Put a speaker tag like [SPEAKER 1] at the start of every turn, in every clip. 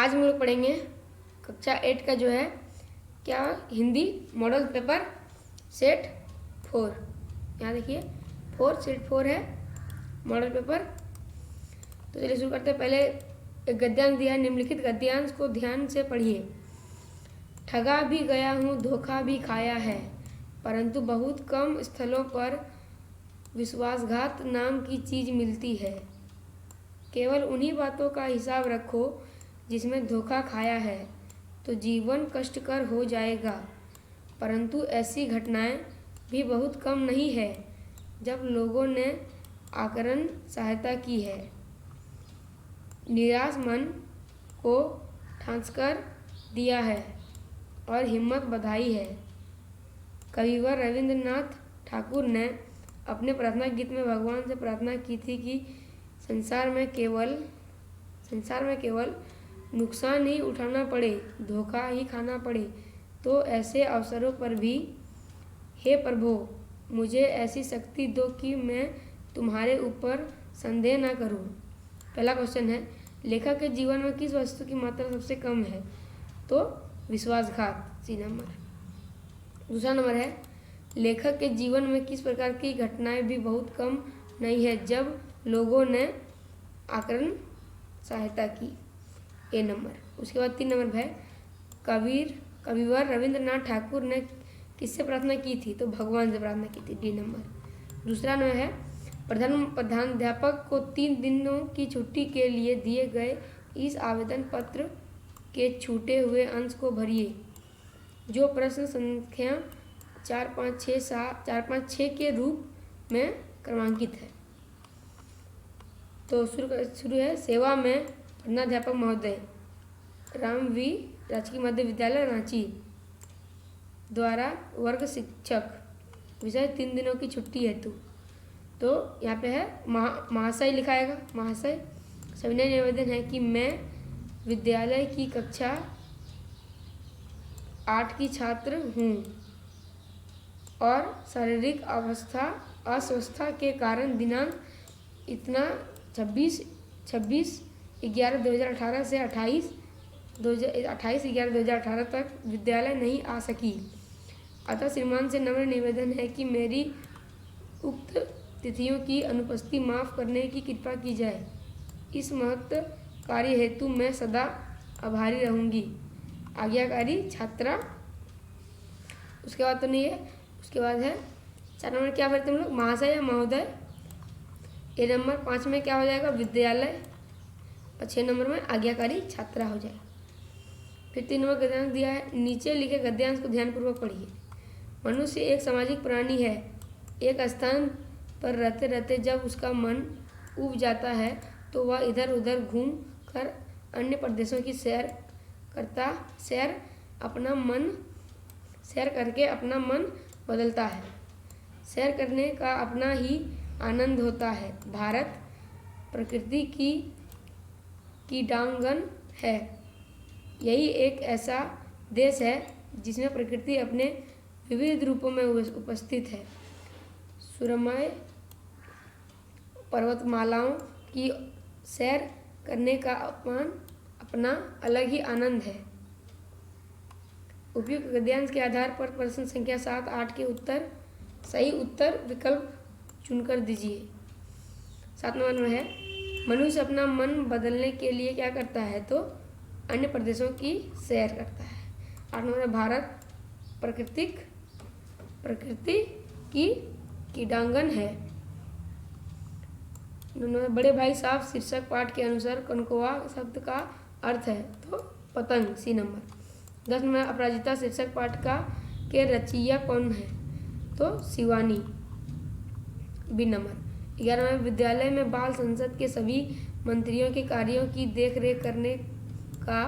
[SPEAKER 1] आज हम लोग पढ़ेंगे कक्षा 8 का जो है क्या हिंदी मॉडल पेपर सेट 4। यहाँ देखिए 4 सेट 4 है मॉडल पेपर। तो चलिए शुरू करते हैं। पहले एक गद्यांश दिया है, निम्नलिखित गद्यांश को ध्यान से पढ़िए। ठगा भी गया हूँ, धोखा भी खाया है, परंतु बहुत कम स्थलों पर विश्वासघात नाम की चीज़ मिलती है। केवल उन्हीं बातों का हिसाब रखो जिसमें धोखा खाया है, तो जीवन कष्टकर हो जाएगा। परंतु ऐसी घटनाएं भी बहुत कम नहीं है जब लोगों ने आकरण सहायता की है, निराश मन को ठांसकर दिया है और हिम्मत बधाई है। कविवर रविंद्रनाथ ठाकुर ने अपने प्रार्थना गीत में भगवान से प्रार्थना की थी कि संसार में केवल नुकसान ही उठाना पड़े, धोखा ही खाना पड़े, तो ऐसे अवसरों पर भी हे प्रभु मुझे ऐसी शक्ति दो कि मैं तुम्हारे ऊपर संदेह न करूं। पहला क्वेश्चन है, लेखक के जीवन में किस वस्तु की मात्रा सबसे कम है? तो विश्वासघात, सी नंबर। दूसरा नंबर है, लेखक के जीवन में किस प्रकार की घटनाएं भी बहुत कम नहीं है जब लोगों ने आकरण सहायता की, ए नंबर। उसके बाद 3 नंबर है, कविवर रविंद्रनाथ ठाकुर ने किससे प्रार्थना की थी? तो भगवान से प्रार्थना की थी, डी नंबर। दूसरा नंबर है, प्रधानाध्यापक को 3 दिनों की छुट्टी के लिए दिए गए इस आवेदन पत्र के छूटे हुए अंश को भरिए, जो प्रश्न संख्या 456 के रूप में क्रमांकित है। तो शुरू है, सेवा में प्रधानाध्यापक महोदय राम वी राजकीय मध्य विद्यालय रांची द्वारा वर्ग शिक्षक, विषय 3 दिनों की छुट्टी हेतु। तो यहाँ पे है महाशय लिखाएगा, महाशय सविनय निवेदन है कि मैं विद्यालय की कक्षा 8 की छात्र हूँ और शारीरिक अस्वस्थता के कारण दिनांक इतना 26/11/2018 से 28/11/2018 तक विद्यालय नहीं आ सकी। अतः श्रीमान से नम्र निवेदन है कि मेरी उक्त तिथियों की अनुपस्थिति माफ़ करने की कृपा की जाए। इस महत्व कार्य हेतु मैं सदा आभारी रहूँगी। आज्ञाकारी छात्रा। उसके बाद तो नहीं है, उसके बाद है 4 नंबर क्या भरते हम लोग, महाशय या महोदय, ए नंबर। 5 में क्या हो जाएगा, विद्यालय, और 6 नंबर में आज्ञाकारी छात्रा हो जाएगा। फिर 3 नंबर गद्यांश दिया है, नीचे लिखे गद्यांश को ध्यानपूर्वक पढ़िए। मनुष्य एक सामाजिक प्राणी है। एक स्थान पर रहते रहते जब उसका मन ऊब जाता है तो वह इधर उधर घूम कर अन्य प्रदेशों की सैर करके अपना मन बदलता है। सैर करने का अपना ही आनंद होता है। भारत प्रकृति की क्रीडांगन है। यही एक ऐसा देश है जिसमें प्रकृति अपने विविध रूपों में उपस्थित है। सुरमय पर्वतमालाओं की सैर करने का अपना अलग ही आनंद है। उपयुक्त गद्यांश के आधार पर प्रश्न संख्या 7, 8 के सही उत्तर विकल्प चुनकर दीजिए। 7 नंबर में है, मनुष्य अपना मन बदलने के लिए क्या करता है? तो अन्य प्रदेशों की सैर करता है। 8 नंबर में, भारत प्रकृति की क्रीडांगन है। 9 नंबर, बड़े भाई साहब शीर्षक पाठ के अनुसार कनकोआ शब्द का अर्थ है? तो पतंग, सी नंबर। 10 नंबर, अपराजिता शीर्षक पाठ के रचयिता कौन है? तो शिवानी, बी नंबर। 11 में, विद्यालय में बाल संसद के सभी मंत्रियों के कार्यों की देखरेख करने का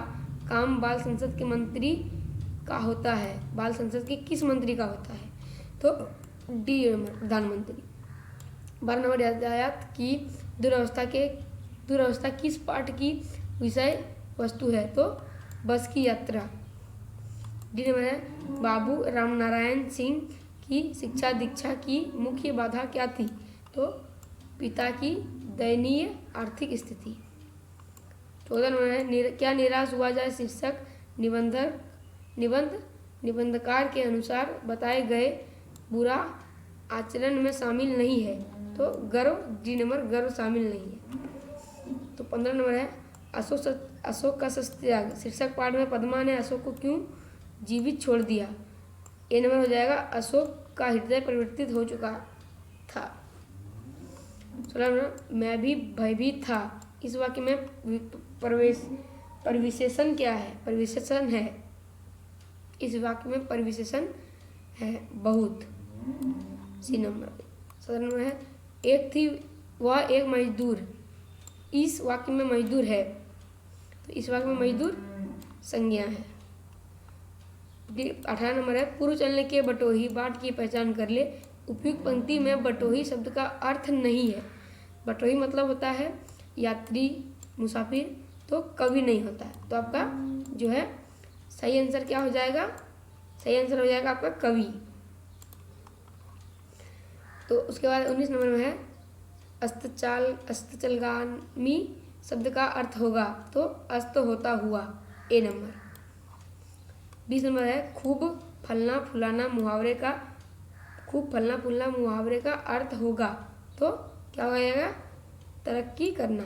[SPEAKER 1] काम बाल संसद के मंत्री का होता है। बाल संसद के किस मंत्री का होता है? तो डी नंबर, प्रधानमंत्री। 12 नंबर, यातायात की दुरावस्था किस पाठ की विषय वस्तु है? तो बस की यात्रा। डी नंबर है, बाबू रामनारायण सिंह की शिक्षा दीक्षा की मुख्य बाधा क्या थी? तो पिता की दयनीय आर्थिक स्थिति। 14 नंबर है क्या निराश हुआ जाए शीर्षक निबंधकार के अनुसार बताए गए बुरा आचरण में शामिल नहीं है। तो गर्व, डी नंबर, गर्व शामिल नहीं है। तो 15 नंबर है अशोक का सत्याग शीर्षक पाठ में पद्मा ने अशोक को क्यों जीवित छोड़ दिया। ए नंबर हो जाएगा अशोक का हृदय परिवर्तित हो चुका था। 16 नंबर मैं भी भयभीत था इस वाक्य में परिविशेषण क्या है। परिविशेषण है, इस वाक्य में परिविशेषण है बहुत। सी नंबर। 17 नंबर है एक थी वह एक मजदूर, इस वाक्य में मजदूर है, तो इस वाक्य में मजदूर संज्ञा है। 18 नंबर है पूर्व चलने के बटोही बाट की पहचान कर ले। उपयुक्त पंक्ति में बटोही शब्द का अर्थ नहीं है। बटोही मतलब होता है यात्री, मुसाफिर, तो कवि नहीं होता है। तो आपका जो है सही आंसर क्या हो जाएगा, सही आंसर हो जाएगा आपका कवि। तो उसके बाद 19 नंबर में है अस्ताचलगामी शब्द का अर्थ होगा, तो अस्त होता हुआ, ए नंबर। 20 नंबर है खूब फलना फुलाना मुहावरे का अर्थ होगा, तो क्या हो जाएगा, तरक्की करना।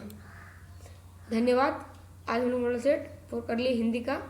[SPEAKER 1] धन्यवाद। आज हम लोग मॉडल सेट 4 कर लिए हिंदी का।